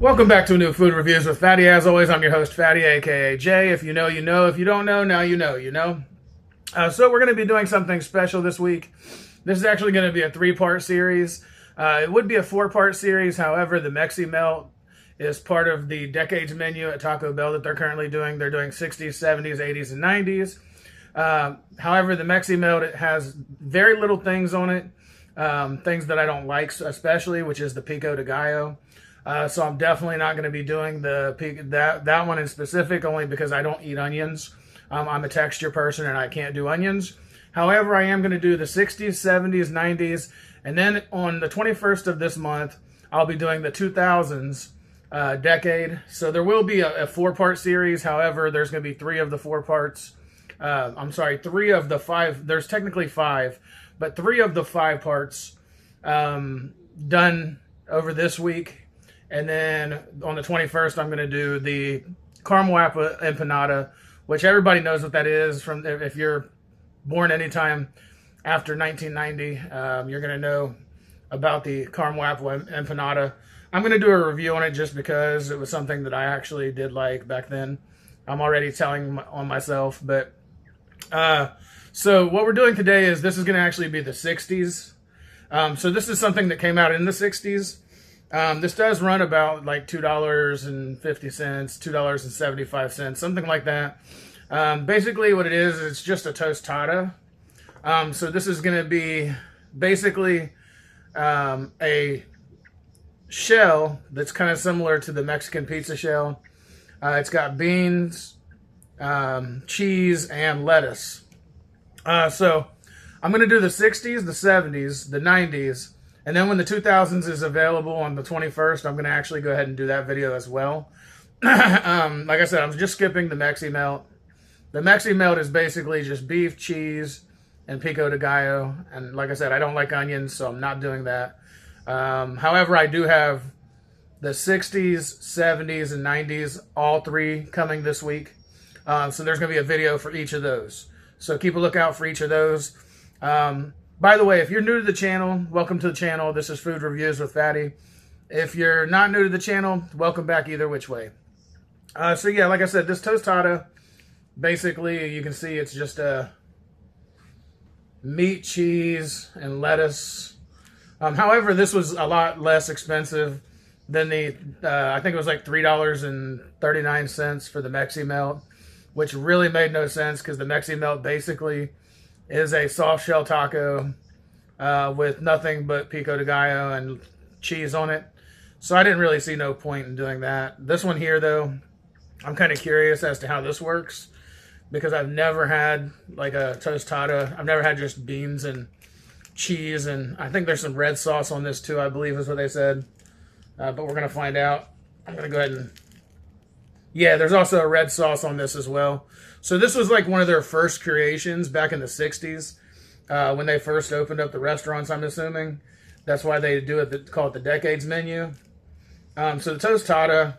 Welcome back to a new Food Reviews with Fatty. As always, I'm your host, Fatty, aka Jay. If you know, you know. If you don't know, now you know. So we're going to be doing something special this week. This is actually going to be a 3-part series. It would be a 4-part series. However, the Mexi Melt is part of the Decades menu at Taco Bell that they're currently doing. They're doing 60s, 70s, 80s, and 90s. However, the Mexi Melt, it has very little things on it. Things that I don't like, especially, which is the pico de gallo. So I'm definitely not going to be doing that one in specific, only because I don't eat onions. I'm a texture person and I can't do onions. However, I am going to do the 60s, 70s, 90s, and then on the 21st of this month, I'll be doing the 2000s decade. So there will be a 4-part series. However, there's going to be 3 of the 4 parts. 3 of the 5. There's technically 5, but 3 of the 5 parts done over this week. And then on the 21st, I'm going to do the caramel apple empanada, which everybody knows what that is. From if you're born anytime after 1990, you're going to know about the caramel apple empanada. I'm going to do a review on it just because it was something that I actually did like back then. I'm already telling on myself, but so what we're doing today is this is going to actually be the 60s. So this is something that came out in the 60s. This does run about like $2.50, $2.75, something like that. Basically what it is, it's just a tostada. So this is going to be basically a shell that's kind of similar to the Mexican pizza shell. It's got beans, cheese, and lettuce. So I'm going to do the 60s, the 70s, the 90s, and then when the 2000s is available on the 21st, I'm going to actually go ahead and do that video as well. Like I said, I'm just skipping the Mexi Melt. The Mexi Melt is basically just beef, cheese, and pico de gallo. And like I said, I don't like onions, so I'm not doing that. However, I do have the 60s, 70s, and 90s, all 3 coming this week. So there's going to be a video for each of those. So keep a lookout for each of those. By the way, if you're new to the channel, welcome to the channel. This is Food Reviews with Fatty. If you're not new to the channel, welcome back either which way. So yeah, like I said, this tostada, basically, you can see it's just a meat, cheese, and lettuce. However, this was a lot less expensive than the, I think it was like $3.39 for the Mexi Melt, which really made no sense because the Mexi Melt basically is a soft shell taco with nothing but pico de gallo and cheese on it. So I didn't really see no point in doing that. This one here, though, I'm kind of curious as to how this works because I've never had like a tostada. I've never had just beans and cheese, and I think there's some red sauce on this too, I believe is what they said. But we're going to find out. I'm going to go ahead and... Yeah, there's also a red sauce on this as well. So this was like one of their first creations back in the 60s when they first opened up the restaurants, I'm assuming. That's why they do it, call it the Decades menu. So the tostada,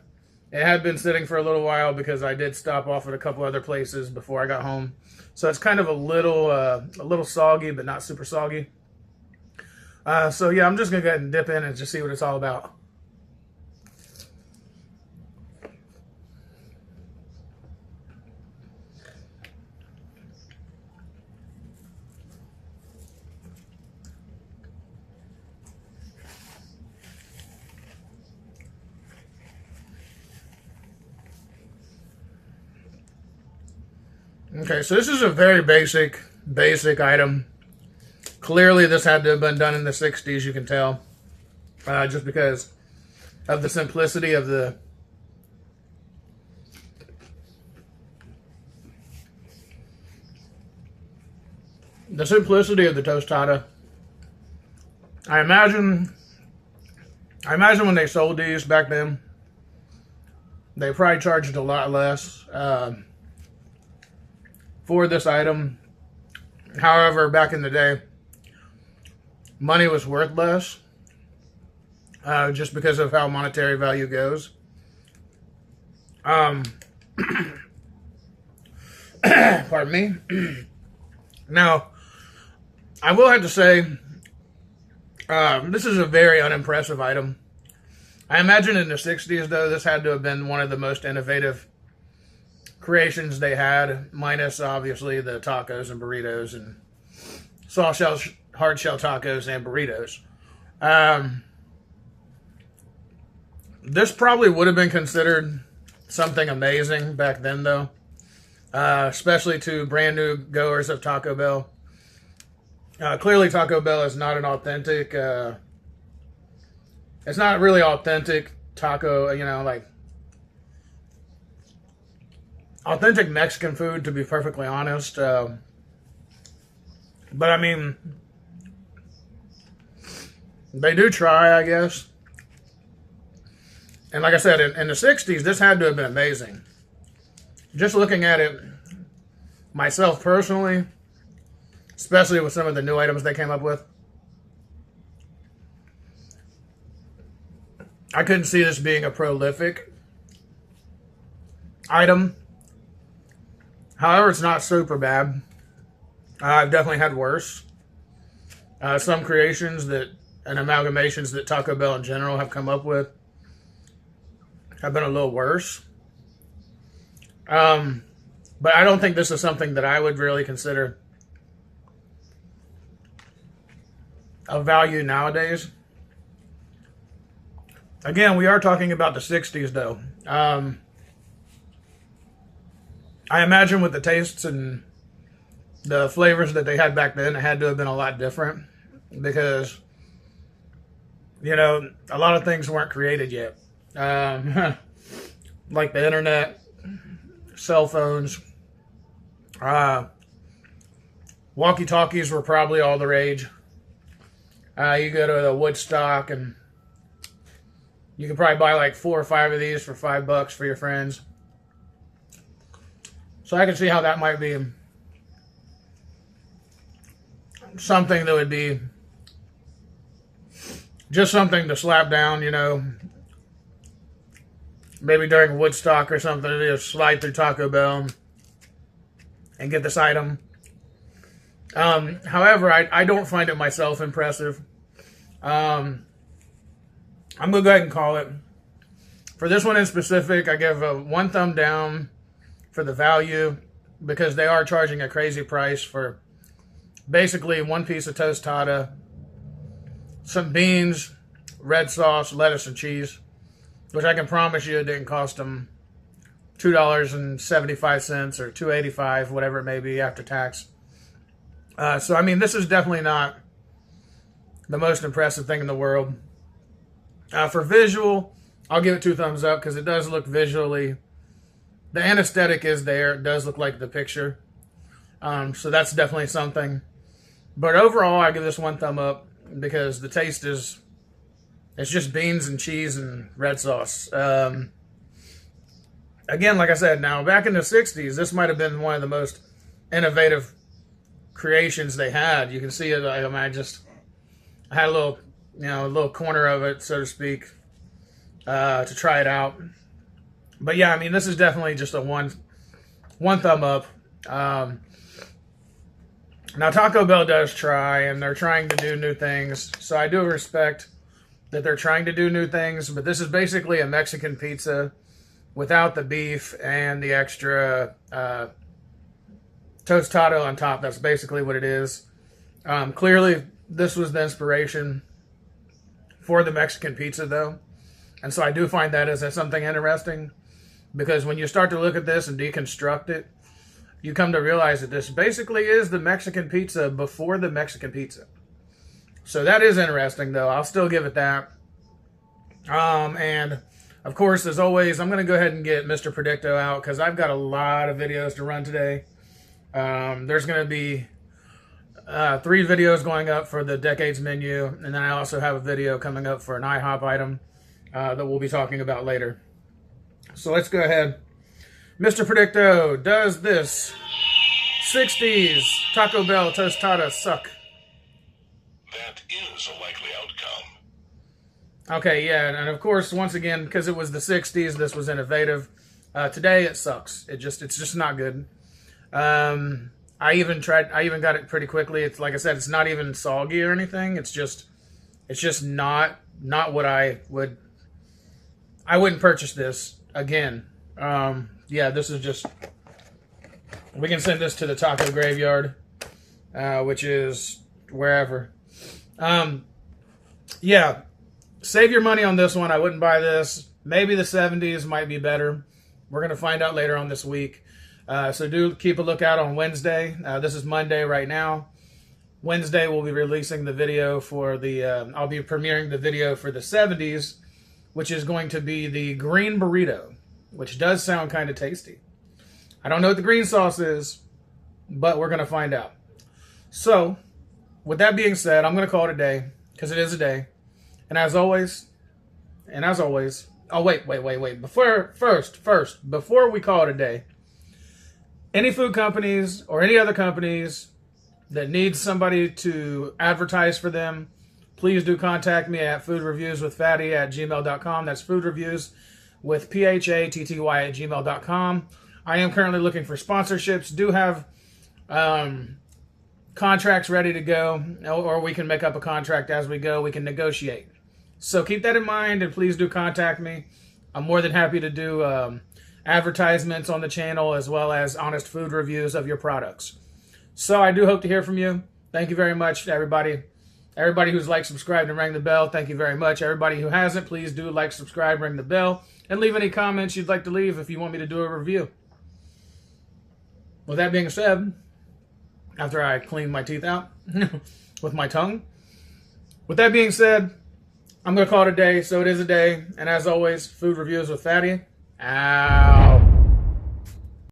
it had been sitting for a little while because I did stop off at a couple other places before I got home. So it's kind of a little soggy, but not super soggy. So yeah, I'm just going to go ahead and dip in and just see what it's all about. Okay, so this is a very basic item. Clearly, this had to have been done in the 60s, you can tell. Just because of the simplicity of the... The simplicity of the tostada. I imagine when they sold these back then, they probably charged a lot less for this item. However, back in the day, money was worth less just because of how monetary value goes. Pardon me. Now, I will have to say, this is a very unimpressive item. I imagine in the 60s, though, this had to have been one of the most innovative creations they had, minus, obviously, the tacos and burritos and soft shell, hard shell tacos and burritos. This probably would have been considered something amazing back then, though, especially to brand new goers of Taco Bell. Clearly, Taco Bell is not an authentic, it's not really authentic taco, you know, like authentic Mexican food, to be perfectly honest. But I mean, they do try, I guess. And like I said, in the 60s, this had to have been amazing. Just looking at it myself personally, especially with some of the new items they came up with, I couldn't see this being a prolific item. However, it's not super bad. I've definitely had worse. Some creations that and amalgamations that Taco Bell in general have come up with have been a little worse. But I don't think this is something that I would really consider of value nowadays. Again, we are talking about the 60s, though. I imagine with the tastes and the flavors that they had back then, it had to have been a lot different because, you know, a lot of things weren't created yet. Like the internet, cell phones, walkie-talkies were probably all the rage. You go to the Woodstock and you can probably buy like 4 or 5 of these for $5 for your friends. So I can see how that might be something that would be just something to slap down, you know. Maybe during Woodstock or something, just slide through Taco Bell and get this item. However, I don't find it myself impressive. I'm going to go ahead and call it. For this one in specific, I give a 1 thumb down for the value because they are charging a crazy price for basically 1 piece of tostada, some beans, red sauce, lettuce, and cheese, which I can promise you it didn't cost them $2.75 or $2.85, whatever it may be after tax. So, I mean, this is definitely not the most impressive thing in the world. For visual, I'll give it 2 thumbs up because it does look visually, the aesthetic is there. It does look like the picture. So that's definitely something. But overall, I give this 1 thumb up because the taste is, it's just beans and cheese and red sauce. Again, like I said, now back in the 60s, this might have been one of the most innovative creations they had. You can see it. I had a little, you know, a little corner of it, so to speak, to try it out. But yeah, I mean, this is definitely just a one thumb up. Now, Taco Bell does try, and they're trying to do new things. So I do respect that they're trying to do new things. But this is basically a Mexican pizza without the beef and the extra tostado on top. That's basically what it is. Clearly, this was the inspiration for the Mexican pizza, though. And so I do find that as something interesting. Because when you start to look at this and deconstruct it, you come to realize that this basically is the Mexican pizza before the Mexican pizza. So that is interesting, though. I'll still give it that. And, of course, as always, I'm going to go ahead and get Mr. Predicto out because I've got a lot of videos to run today. There's going to be 3 videos going up for the Decades menu, and then I also have a video coming up for an IHOP item that we'll be talking about later. So let's go ahead. Mr. Predicto, does this 60s Taco Bell tostada suck? That is a likely outcome. Okay, yeah, and of course, once again, because it was the 60s, this was innovative. Today, it sucks. It's just not good. I even got it pretty quickly. It's like I said, it's not even soggy or anything. It's just not what I would I wouldn't purchase this again. Yeah, this is just, we can send this to the taco graveyard, which is wherever. Yeah, save your money on this one. I wouldn't buy this. Maybe the 70s might be better. We're going to find out later on this week. So do keep a lookout on Wednesday. This is Monday right now. Wednesday we'll be releasing the video for the, I'll be premiering the video for the 70s, which is going to be the green burrito, which does sound kind of tasty. I don't know what the green sauce is, but we're going to find out. So, with that being said, I'm going to call it a day, because it is a day. And as always, oh, wait. Before we call it a day, any food companies or any other companies that need somebody to advertise for them, please do contact me at foodreviewswithfatty@gmail.com. That's foodreviewswithphatty@gmail.com. I am currently looking for sponsorships. Do have contracts ready to go, or we can make up a contract as we go. We can negotiate. So keep that in mind, and please do contact me. I'm more than happy to do advertisements on the channel, as well as honest food reviews of your products. So I do hope to hear from you. Thank you very much, everybody. Everybody who's liked, subscribed, and rang the bell, thank you very much. Everybody who hasn't, please do like, subscribe, ring the bell, and leave any comments you'd like to leave if you want me to do a review. With that being said, after I clean my teeth out with my tongue, with that being said, I'm going to call it a day, so it is a day. And as always, food reviews with Fatty. Out.